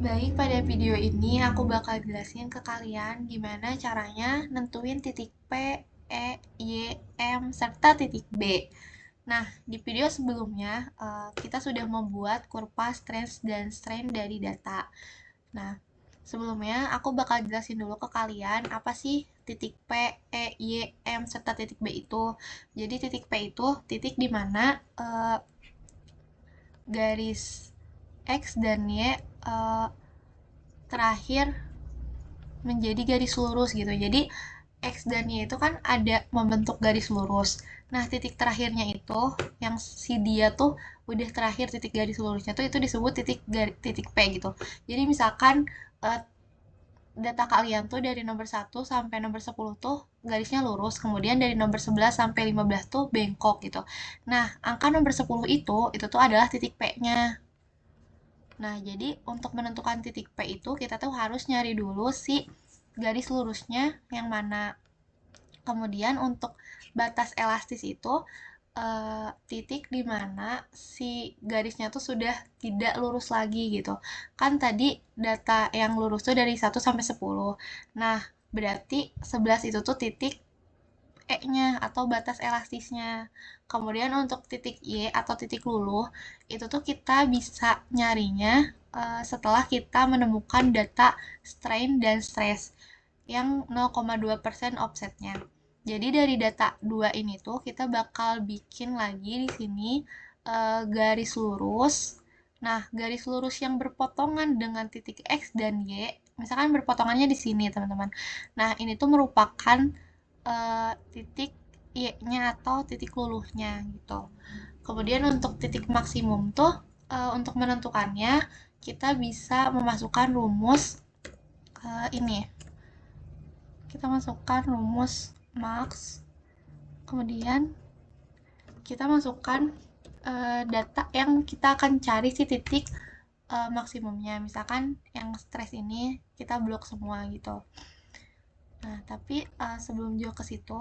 Baik, pada video ini aku bakal jelasin ke kalian gimana caranya nentuin titik P, E, Y, M, serta titik B. Nah, di video sebelumnya kita sudah membuat kurva stress dan strain dari data. Nah, sebelumnya aku bakal jelasin dulu ke kalian apa sih titik P, E, Y, M, serta titik B itu. Jadi titik P itu titik di mana garis X dan Y terakhir menjadi garis lurus gitu. Jadi X dan Y itu kan ada membentuk garis lurus. Nah, titik terakhirnya itu yang si dia tuh udah terakhir titik garis lurusnya tuh itu disebut titik P gitu. Jadi misalkan eh, data kalian tuh dari nomor 1 sampai nomor 10 tuh garisnya lurus, kemudian dari nomor 11 sampai 15 tuh bengkok gitu. Nah, angka nomor 10 itu tuh adalah titik P-nya. Nah, jadi untuk menentukan titik P itu kita tuh harus nyari dulu si garis lurusnya yang mana. Kemudian untuk batas elastis itu titik di mana si garisnya tuh sudah tidak lurus lagi gitu. Kan tadi data yang lurus tuh dari 1 sampai 10. Nah, berarti 11 itu tuh titik E-nya atau batas elastisnya. Kemudian untuk titik Y atau titik luluh, itu tuh kita bisa nyarinya setelah kita menemukan data strain dan stress yang 0,2% offsetnya. Jadi dari data 2 ini tuh kita bakal bikin lagi di sini garis lurus. Nah, garis lurus yang berpotongan dengan titik X dan Y, misalkan berpotongannya di sini, teman-teman. Nah, ini tuh merupakan titik Y-nya atau titik luluhnya gitu. Kemudian untuk titik maksimum tuh untuk menentukannya kita bisa memasukkan rumus ini. Kita masukkan rumus max, kemudian kita masukkan data yang kita akan cari si titik maksimumnya. Misalkan yang stres ini kita blok semua gitu. Nah, tapi sebelum jauh ke situ,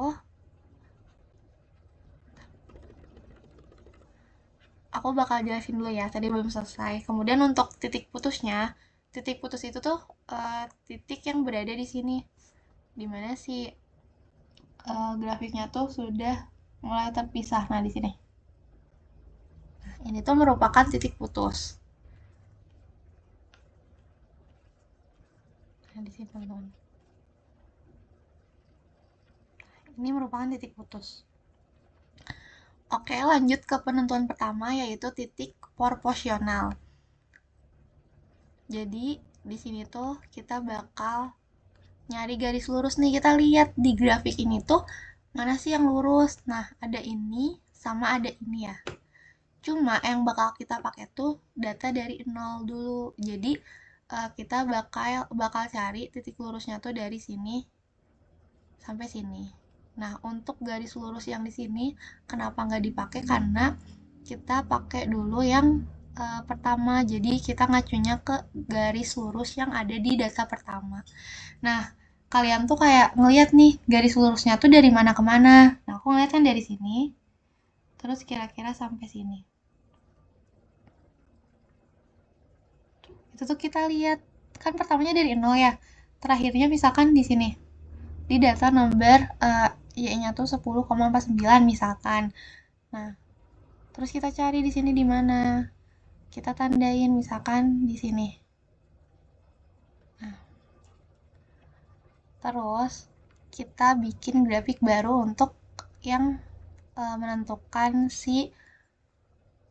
aku bakal jelasin dulu ya, tadi belum selesai. Kemudian untuk titik putusnya, titik putus itu tuh titik yang berada di sini, dimana si grafiknya tuh sudah mulai terpisah. Nah, di sini. Ini tuh merupakan titik putus. Nah, di sini teman-teman. Ini merupakan titik putus. Oke, lanjut ke penentuan pertama yaitu titik proporsional. Jadi, di sini tuh kita bakal nyari garis lurus nih. Kita lihat di grafik ini tuh mana sih yang lurus. Nah, ada ini sama ada ini ya. Cuma yang bakal kita pakai tuh data dari 0 dulu. Jadi, kita bakal cari titik lurusnya tuh dari sini sampai sini. Nah, untuk garis lurus yang di sini, kenapa nggak dipakai? Karena kita pakai dulu yang pertama. Jadi, kita ngacunya ke garis lurus yang ada di data pertama. Nah, kalian tuh kayak ngeliat nih, garis lurusnya tuh dari mana ke mana. Nah, aku ngeliat kan dari sini, terus kira-kira sampai sini. Itu tuh kita lihat, kan pertamanya dari 0 ya. Terakhirnya misalkan di sini. Di data nomor Y-nya tuh 10,49 misalkan. Nah, terus kita cari di sini di mana. Kita tandain misalkan di sini. Nah, terus kita bikin grafik baru untuk yang menentukan si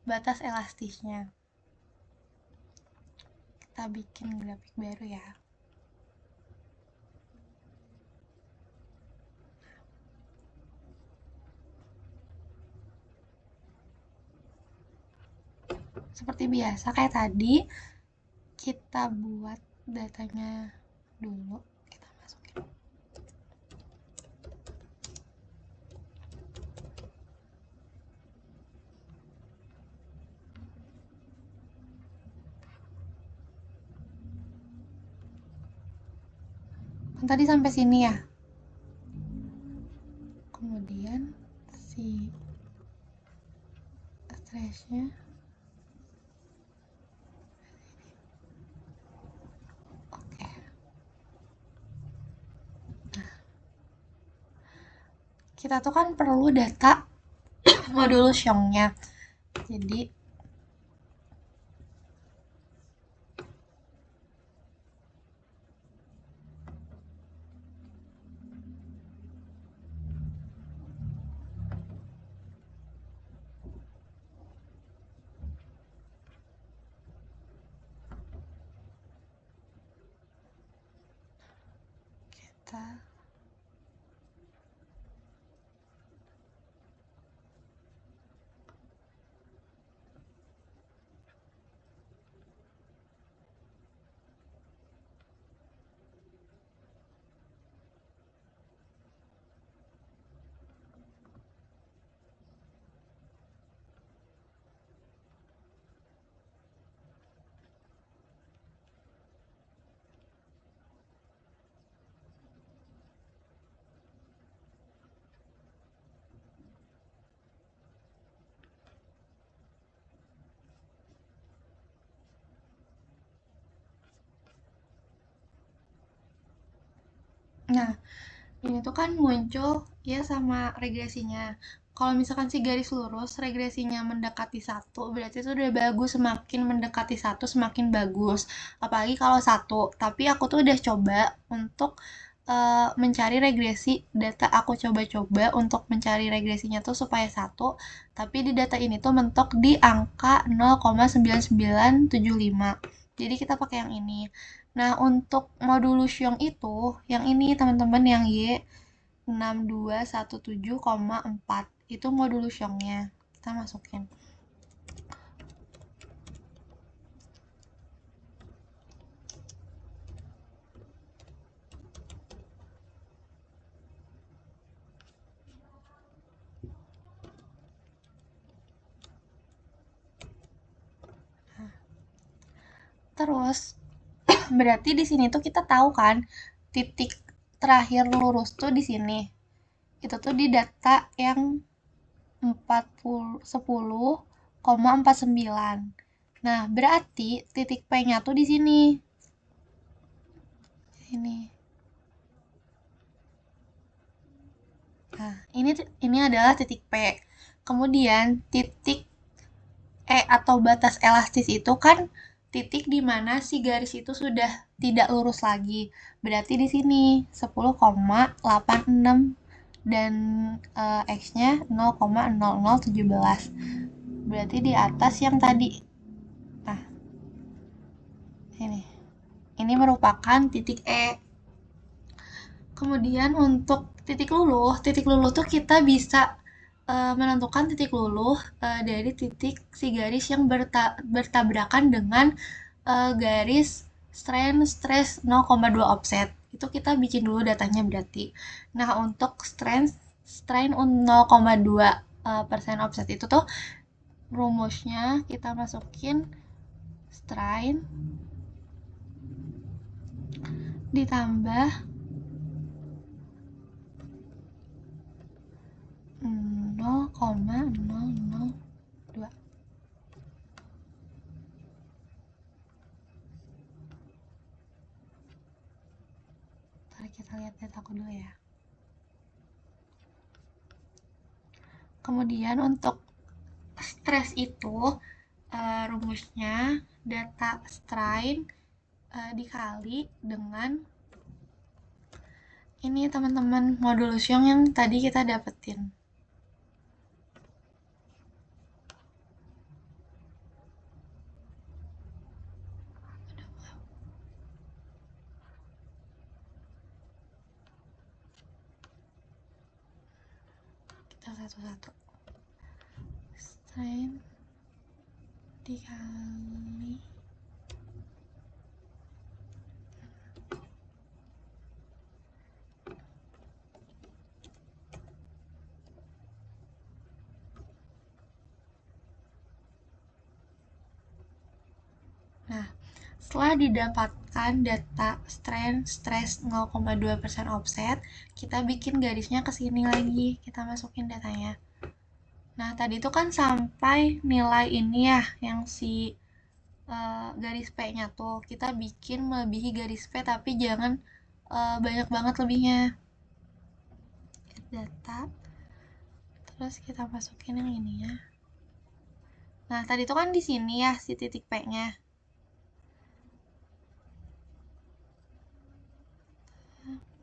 batas elastisnya. Kita bikin grafik baru ya. Seperti biasa kayak tadi, kita buat datanya dulu. Kita masukin. Kan tadi sampai sini ya. Kemudian si stresnya kita tuh kan perlu data modulus Young-nya. Jadi kita Nah, ini tuh kan muncul ya sama regresinya. Kalau misalkan si garis lurus regresinya mendekati satu, berarti itu udah bagus. Semakin mendekati satu semakin bagus. Apalagi kalau satu. Tapi aku tuh udah coba untuk mencari regresi data. Aku coba-coba untuk mencari regresinya tuh supaya satu. Tapi di data ini tuh mentok di angka 0,9975. Jadi kita pakai yang ini. Nah, untuk modulus Young itu, yang ini teman-teman, yang Y6217,4 itu modulus Young-nya. Kita masukin. Terus berarti di sini tuh kita tahu kan titik terakhir lurus tuh di sini. Itu tuh di data yang 10,49. Nah, berarti titik P-nya tuh di sini. Ini. Nah, ini adalah titik P. Kemudian titik E atau batas elastis itu kan titik di mana si garis itu sudah tidak lurus lagi. Berarti di sini 10,86 dan X-nya 0,0017. Berarti di atas yang tadi. Nah, ini. Ini merupakan titik E. Kemudian untuk titik luluh tuh kita bisa menentukan titik luluh dari titik si garis yang bertabrakan dengan garis strain stress 0,2 offset. Itu kita bikin dulu datanya berarti. Nah, untuk strain 0,2 persen offset itu tuh rumusnya kita masukin strain ditambah 0,002. Ntar kita lihat dataku dulu ya. Kemudian untuk stres itu rumusnya data strain dikali dengan ini teman-teman modulus Young yang tadi kita dapetin. Kita satu-satu. Strain dikali Nah, setelah didapatkan data strain stress 0,2% offset, kita bikin garisnya ke sini lagi. Kita masukin datanya. Nah, tadi itu kan sampai nilai ini ya, yang si garis P-nya tuh. Kita bikin melebihi garis P, tapi jangan banyak banget lebihnya. Data Terus kita masukin yang ini ya. Nah, tadi tuh kan di sini ya si titik P-nya.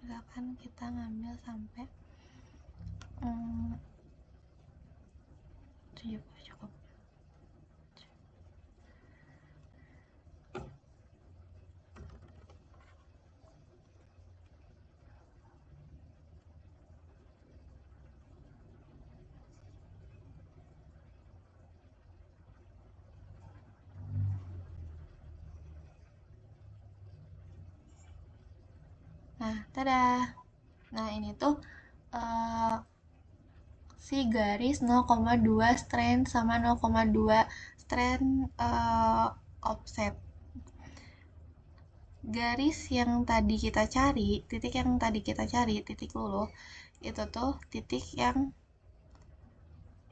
Misalkan kita ngambil sampai 70 cukup. Nah, tada. Nah, ini tuh si garis 0,2 strand sama 0,2 strand offset. Garis yang tadi kita cari, titik yang tadi kita cari, titik luluh, itu tuh titik yang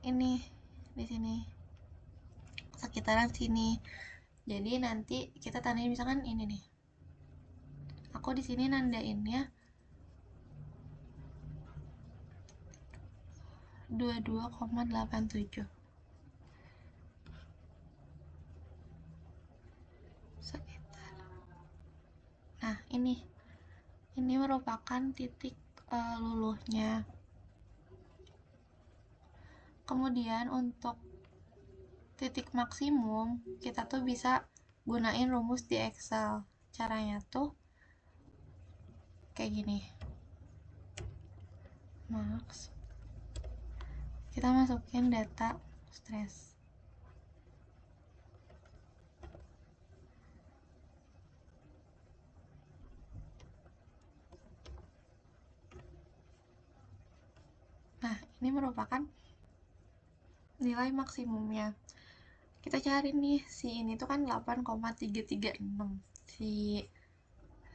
ini di sini. Sekitaran sini. Jadi nanti kita tandain misalkan ini nih. Aku di sini nandainnya 22,87. Sekitar. Nah, ini merupakan titik luluhnya. Kemudian untuk titik maksimum, kita tuh bisa gunain rumus di Excel. Caranya tuh kayak gini. Max. Kita masukin data stress. Nah, ini merupakan nilai maksimumnya. Kita cari nih, si ini tuh kan 8,336 si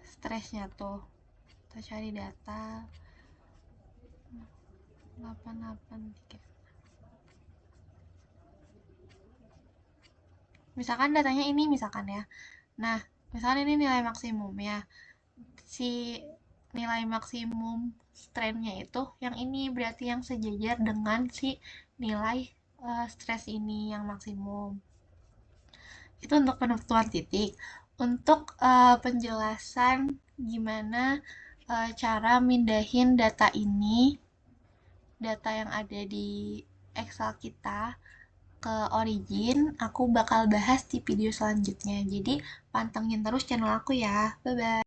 stresnya tuh. Kita cari data 883. Misalkan datanya ini misalkan ya. Nah, misalkan ini nilai maksimumnya. Si nilai maksimum strength-nya itu yang ini berarti yang sejajar dengan si nilai stres ini yang maksimum. Itu untuk penentuan titik. Untuk penjelasan gimana cara mindahin data ini, data yang ada di Excel kita ke Origin, aku bakal bahas di video selanjutnya. Jadi pantengin terus channel aku ya. Bye bye.